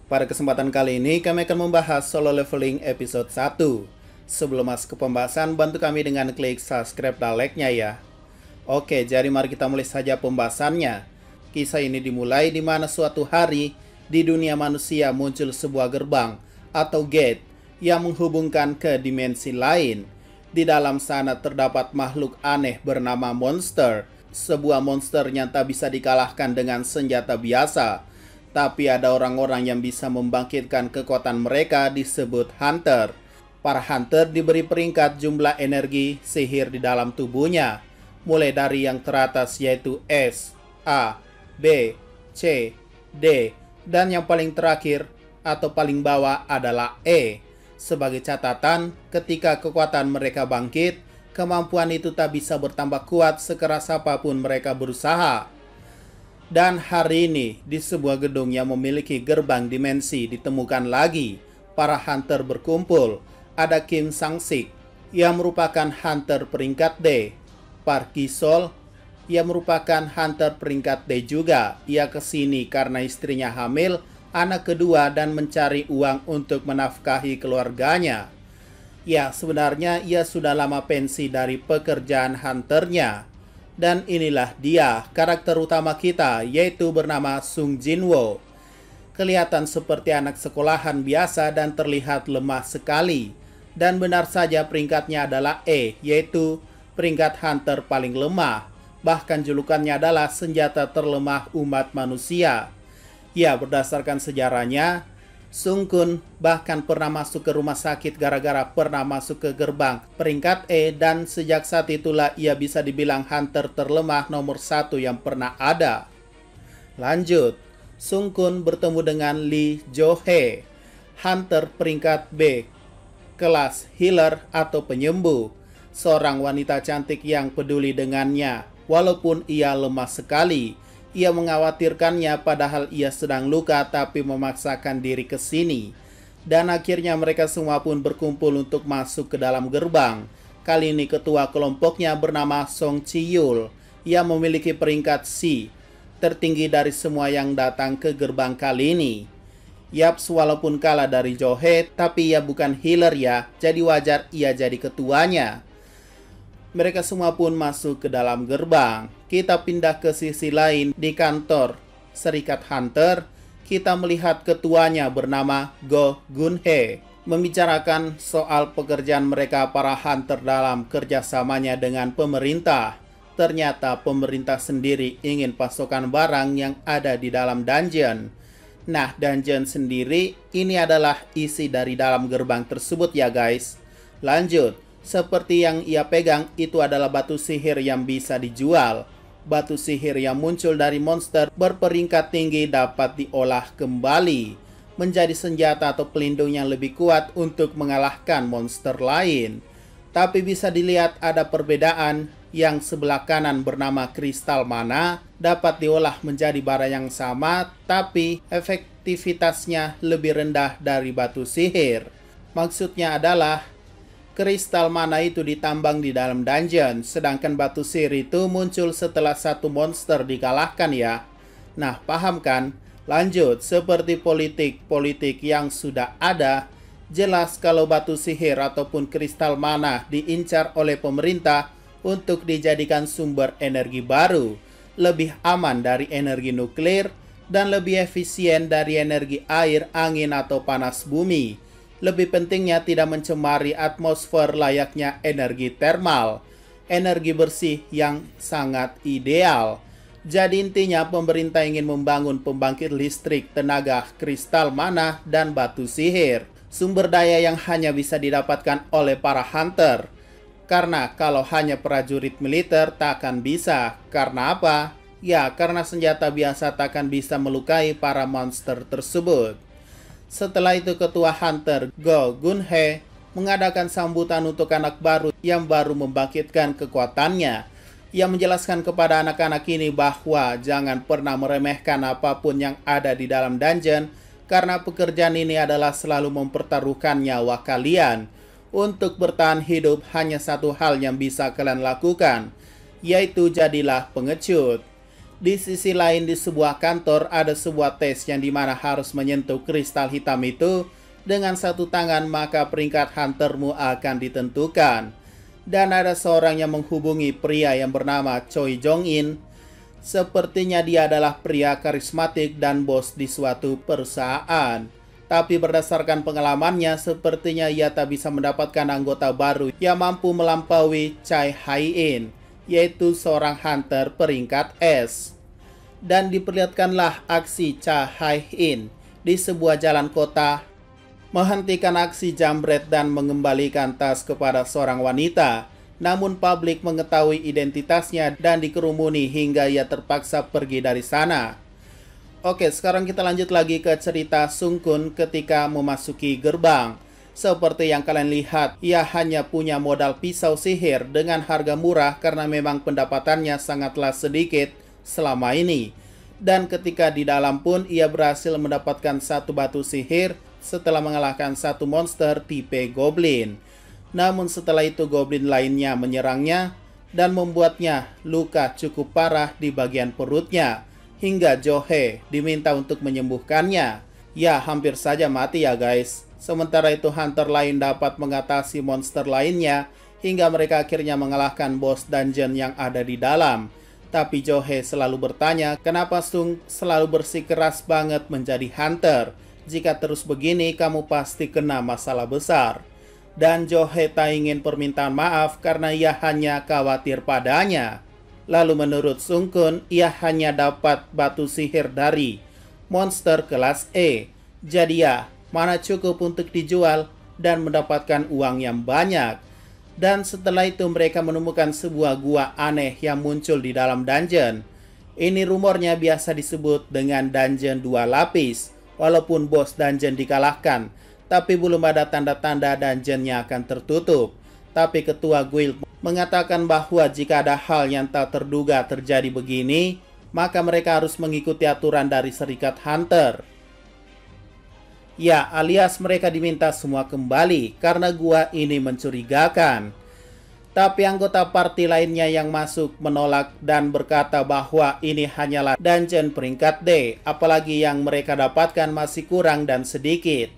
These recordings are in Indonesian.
Pada kesempatan kali ini kami akan membahas solo leveling episode 1. Sebelum masuk ke pembahasan, bantu kami dengan klik subscribe dan like-nya ya. Oke, jadi mari kita mulai saja pembahasannya. Kisah ini dimulai di mana suatu hari di dunia manusia muncul sebuah gerbang atau gate yang menghubungkan ke dimensi lain. Di dalam sana terdapat makhluk aneh bernama monster. Sebuah monster yang tak bisa dikalahkan dengan senjata biasa. Tapi ada orang-orang yang bisa membangkitkan kekuatan mereka disebut hunter. Para hunter diberi peringkat jumlah energi sihir di dalam tubuhnya. Mulai dari yang teratas yaitu S, A, B, C, D. Dan yang paling terakhir atau paling bawah adalah E. Sebagai catatan, ketika kekuatan mereka bangkit, kemampuan itu tak bisa bertambah kuat sekeras apapun mereka berusaha. Dan hari ini, di sebuah gedung yang memiliki gerbang dimensi ditemukan lagi, para hunter berkumpul. Ada Kim Sang-sik, yang merupakan hunter peringkat D. Park Gi-sol, yang merupakan hunter peringkat D juga. Ia kesini karena istrinya hamil, anak kedua dan mencari uang untuk menafkahi keluarganya. Ya, sebenarnya ia sudah lama pensi dari pekerjaan hunternya. Dan inilah dia, karakter utama kita, yaitu bernama Sung Jin-woo. Kelihatan seperti anak sekolahan biasa dan terlihat lemah sekali. Dan benar saja peringkatnya adalah E, yaitu peringkat hunter paling lemah. Bahkan julukannya adalah senjata terlemah umat manusia. Ya, berdasarkan sejarahnya, Sung Kun bahkan pernah masuk ke rumah sakit gara-gara pernah masuk ke gerbang peringkat E, dan sejak saat itulah ia bisa dibilang hunter terlemah nomor 1 yang pernah ada. Lanjut, Sung Kun bertemu dengan Lee Jo-hee, hunter peringkat B, kelas healer atau penyembuh, seorang wanita cantik yang peduli dengannya walaupun ia lemah sekali. Ia mengkhawatirkannya padahal ia sedang luka tapi memaksakan diri ke sini. Dan akhirnya mereka semua pun berkumpul untuk masuk ke dalam gerbang. Kali ini ketua kelompoknya bernama Song Chi-yul. Ia memiliki peringkat C, tertinggi dari semua yang datang ke gerbang kali ini. Yaps, walaupun kalah dari Jo-hee, tapi ia bukan healer ya, jadi wajar ia jadi ketuanya. Mereka semua pun masuk ke dalam gerbang. Kita pindah ke sisi lain di kantor Serikat Hunter. Kita melihat ketuanya bernama Go Gun-hee membicarakan soal pekerjaan mereka para hunter dalam kerjasamanya dengan pemerintah. Ternyata pemerintah sendiri ingin pasokan barang yang ada di dalam dungeon. Nah, dungeon sendiri ini adalah isi dari dalam gerbang tersebut ya guys. Lanjut. Seperti yang ia pegang itu adalah batu sihir yang bisa dijual. Batu sihir yang muncul dari monster berperingkat tinggi dapat diolah kembali menjadi senjata atau pelindung yang lebih kuat untuk mengalahkan monster lain. Tapi bisa dilihat ada perbedaan. Yang sebelah kanan bernama kristal mana dapat diolah menjadi barang yang sama, tapi efektivitasnya lebih rendah dari batu sihir. Maksudnya adalah kristal mana itu ditambang di dalam dungeon, sedangkan batu sihir itu muncul setelah satu monster dikalahkan ya. Nah, paham kan? Lanjut, seperti politik yang sudah ada, jelas kalau batu sihir ataupun kristal mana diincar oleh pemerintah untuk dijadikan sumber energi baru, lebih aman dari energi nuklir, dan lebih efisien dari energi air, angin, atau panas bumi. Lebih pentingnya tidak mencemari atmosfer layaknya energi termal, energi bersih yang sangat ideal. Jadi intinya pemerintah ingin membangun pembangkit listrik tenaga kristal mana dan batu sihir. Sumber daya yang hanya bisa didapatkan oleh para hunter. Karena kalau hanya prajurit militer tak akan bisa. Karena apa? Ya, karena senjata biasa tak akan bisa melukai para monster tersebut. Setelah itu ketua hunter Go Gun-hee mengadakan sambutan untuk anak baru yang baru membangkitkan kekuatannya. Ia menjelaskan kepada anak-anak ini bahwa jangan pernah meremehkan apapun yang ada di dalam dungeon, karena pekerjaan ini adalah selalu mempertaruhkan nyawa kalian. Untuk bertahan hidup hanya satu hal yang bisa kalian lakukan, yaitu jadilah pengecut. Di sisi lain di sebuah kantor ada sebuah tes yang dimana harus menyentuh kristal hitam itu dengan satu tangan, maka peringkat huntermu akan ditentukan. Dan ada seorang yang menghubungi pria yang bernama Choi Jong-in. Sepertinya dia adalah pria karismatik dan bos di suatu perusahaan. Tapi berdasarkan pengalamannya, sepertinya ia tak bisa mendapatkan anggota baru yang mampu melampaui Chai Hai-in, yaitu seorang hunter peringkat S. Dan diperlihatkanlah aksi Chai Hai-in di sebuah jalan kota, menghentikan aksi jambret dan mengembalikan tas kepada seorang wanita. Namun publik mengetahui identitasnya dan dikerumuni hingga ia terpaksa pergi dari sana. Oke, sekarang kita lanjut lagi ke cerita Sung-kun ketika memasuki gerbang. Seperti yang kalian lihat, ia hanya punya modal pisau sihir dengan harga murah karena memang pendapatannya sangatlah sedikit selama ini. Dan ketika di dalam pun ia berhasil mendapatkan satu batu sihir setelah mengalahkan satu monster tipe goblin. Namun setelah itu goblin lainnya menyerangnya dan membuatnya luka cukup parah di bagian perutnya, hingga Johe diminta untuk menyembuhkannya. Ya, hampir saja mati ya guys. Sementara itu hunter lain dapat mengatasi monster lainnya hingga mereka akhirnya mengalahkan bos dungeon yang ada di dalam. Tapi Johe selalu bertanya, kenapa Sung selalu bersikeras banget menjadi hunter? Jika terus begini kamu pasti kena masalah besar. Dan Johe tak ingin permintaan maaf karena ia hanya khawatir padanya. Lalu menurut Sung-kun, ia hanya dapat batu sihir dari monster kelas E. Jadi ya, mana cukup untuk dijual dan mendapatkan uang yang banyak. Dan setelah itu mereka menemukan sebuah gua aneh yang muncul di dalam dungeon. Ini rumornya biasa disebut dengan dungeon 2 lapis. Walaupun bos dungeon dikalahkan, tapi belum ada tanda-tanda dungeonnya akan tertutup. Tapi ketua guild mengatakan bahwa jika ada hal yang tak terduga terjadi begini, maka mereka harus mengikuti aturan dari serikat hunter. Ya, alias mereka diminta semua kembali karena gua ini mencurigakan. Tapi anggota party lainnya yang masuk menolak dan berkata bahwa ini hanyalah dungeon peringkat D, apalagi yang mereka dapatkan masih kurang dan sedikit.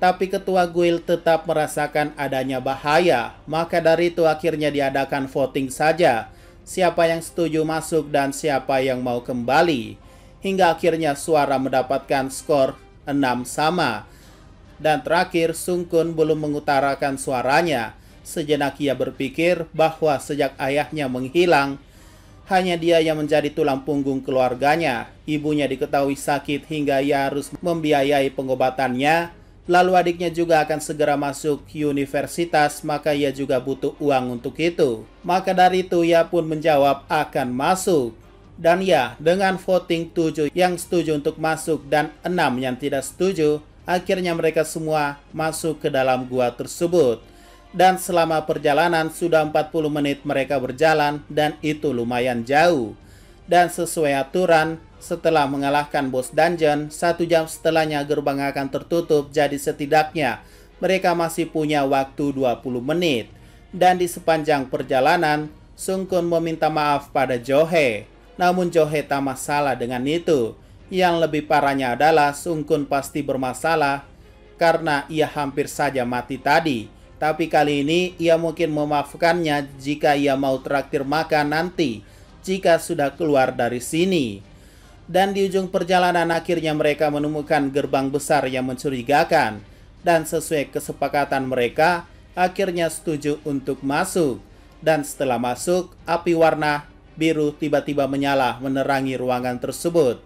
Tapi ketua guild tetap merasakan adanya bahaya, maka dari itu akhirnya diadakan voting saja. Siapa yang setuju masuk dan siapa yang mau kembali. Hingga akhirnya suara mendapatkan skor 6 sama. Dan terakhir Sung-kun belum mengutarakan suaranya. Sejenak ia berpikir bahwa sejak ayahnya menghilang, hanya dia yang menjadi tulang punggung keluarganya. Ibunya diketahui sakit hingga ia harus membiayai pengobatannya. Lalu adiknya juga akan segera masuk universitas, maka ia juga butuh uang untuk itu. Maka dari itu ia pun menjawab akan masuk. Dan ya, dengan voting 7 yang setuju untuk masuk dan 6 yang tidak setuju, akhirnya mereka semua masuk ke dalam gua tersebut. Dan selama perjalanan sudah 40 menit mereka berjalan dan itu lumayan jauh. Dan sesuai aturan, setelah mengalahkan bos dungeon, 1 jam setelahnya gerbang akan tertutup, jadi setidaknya mereka masih punya waktu 20 menit. Dan di sepanjang perjalanan, Sung-kun meminta maaf pada Johe. Namun Johe tak masalah dengan itu. Yang lebih parahnya adalah Sung-kun pasti bermasalah karena ia hampir saja mati tadi. Tapi kali ini ia mungkin memaafkannya jika ia mau traktir makan nanti jika sudah keluar dari sini. Dan di ujung perjalanan akhirnya mereka menemukan gerbang besar yang mencurigakan. Dan sesuai kesepakatan mereka, akhirnya setuju untuk masuk. Dan setelah masuk, api warna biru tiba-tiba menyala menerangi ruangan tersebut.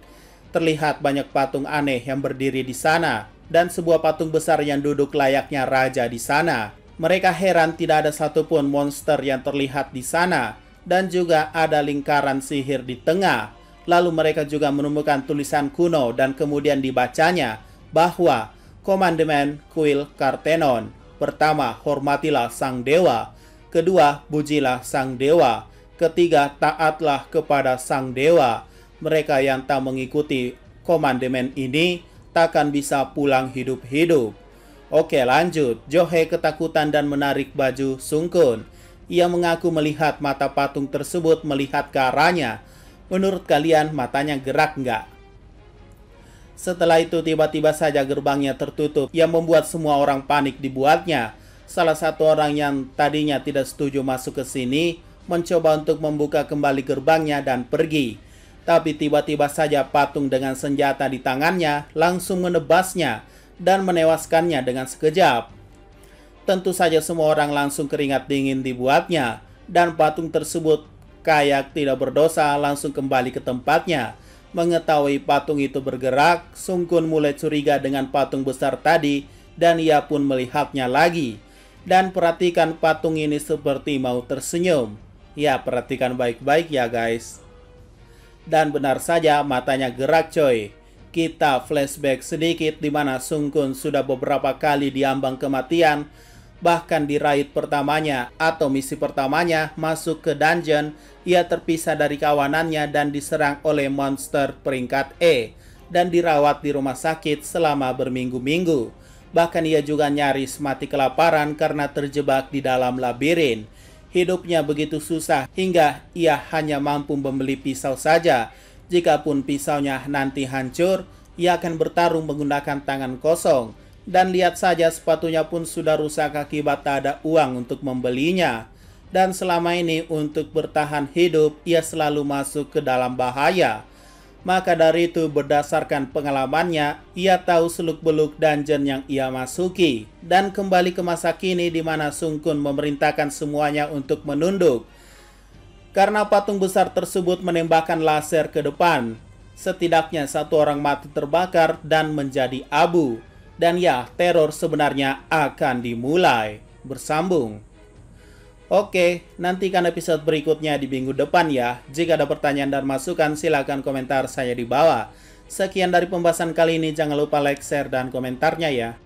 Terlihat banyak patung aneh yang berdiri di sana. Dan sebuah patung besar yang duduk layaknya raja di sana. Mereka heran tidak ada satupun monster yang terlihat di sana. Dan juga ada lingkaran sihir di tengah. Lalu mereka juga menemukan tulisan kuno dan kemudian dibacanya bahwa Komandemen Kuil Kartenon. Pertama, hormatilah sang dewa. Kedua, pujilah sang dewa. Ketiga, taatlah kepada sang dewa. Mereka yang tak mengikuti komandemen ini takkan bisa pulang hidup-hidup. Oke, lanjut. Johe ketakutan dan menarik baju Sung-kun. Ia mengaku melihat mata patung tersebut melihat ke arahnya. Menurut kalian matanya gerak nggak? Setelah itu tiba-tiba saja gerbangnya tertutup yang membuat semua orang panik dibuatnya. Salah satu orang yang tadinya tidak setuju masuk ke sini mencoba untuk membuka kembali gerbangnya dan pergi. Tapi tiba-tiba saja patung dengan senjata di tangannya langsung menebasnya dan menewaskannya dengan sekejap. Tentu saja semua orang langsung keringat dingin dibuatnya dan patung tersebut kayak tidak berdosa langsung kembali ke tempatnya. Mengetahui patung itu bergerak, Sung Kun mulai curiga dengan patung besar tadi dan ia pun melihatnya lagi. Dan perhatikan patung ini seperti mau tersenyum. Ya, perhatikan baik-baik ya guys. Dan benar saja matanya gerak coy. Kita flashback sedikit di mana Sung Kun sudah beberapa kali diambang kematian. Bahkan di raid pertamanya atau misi pertamanya masuk ke dungeon, ia terpisah dari kawanannya dan diserang oleh monster peringkat E dan dirawat di rumah sakit selama berminggu-minggu. Bahkan ia juga nyaris mati kelaparan karena terjebak di dalam labirin. Hidupnya begitu susah hingga ia hanya mampu membeli pisau saja. Jikapun pisaunya nanti hancur, ia akan bertarung menggunakan tangan kosong. Dan lihat saja sepatunya pun sudah rusak akibat tak ada uang untuk membelinya. Dan selama ini untuk bertahan hidup, ia selalu masuk ke dalam bahaya. Maka dari itu berdasarkan pengalamannya, ia tahu seluk-beluk dungeon yang ia masuki. Dan kembali ke masa kini di mana Sung Kun memerintahkan semuanya untuk menunduk. Karena patung besar tersebut menembakkan laser ke depan. Setidaknya satu orang mati terbakar dan menjadi abu. Dan ya, teror sebenarnya akan dimulai. Bersambung. Oke, nantikan episode berikutnya di minggu depan ya. Jika ada pertanyaan dan masukan, silakan komentar saya di bawah. Sekian dari pembahasan kali ini, jangan lupa like, share, dan komentarnya ya.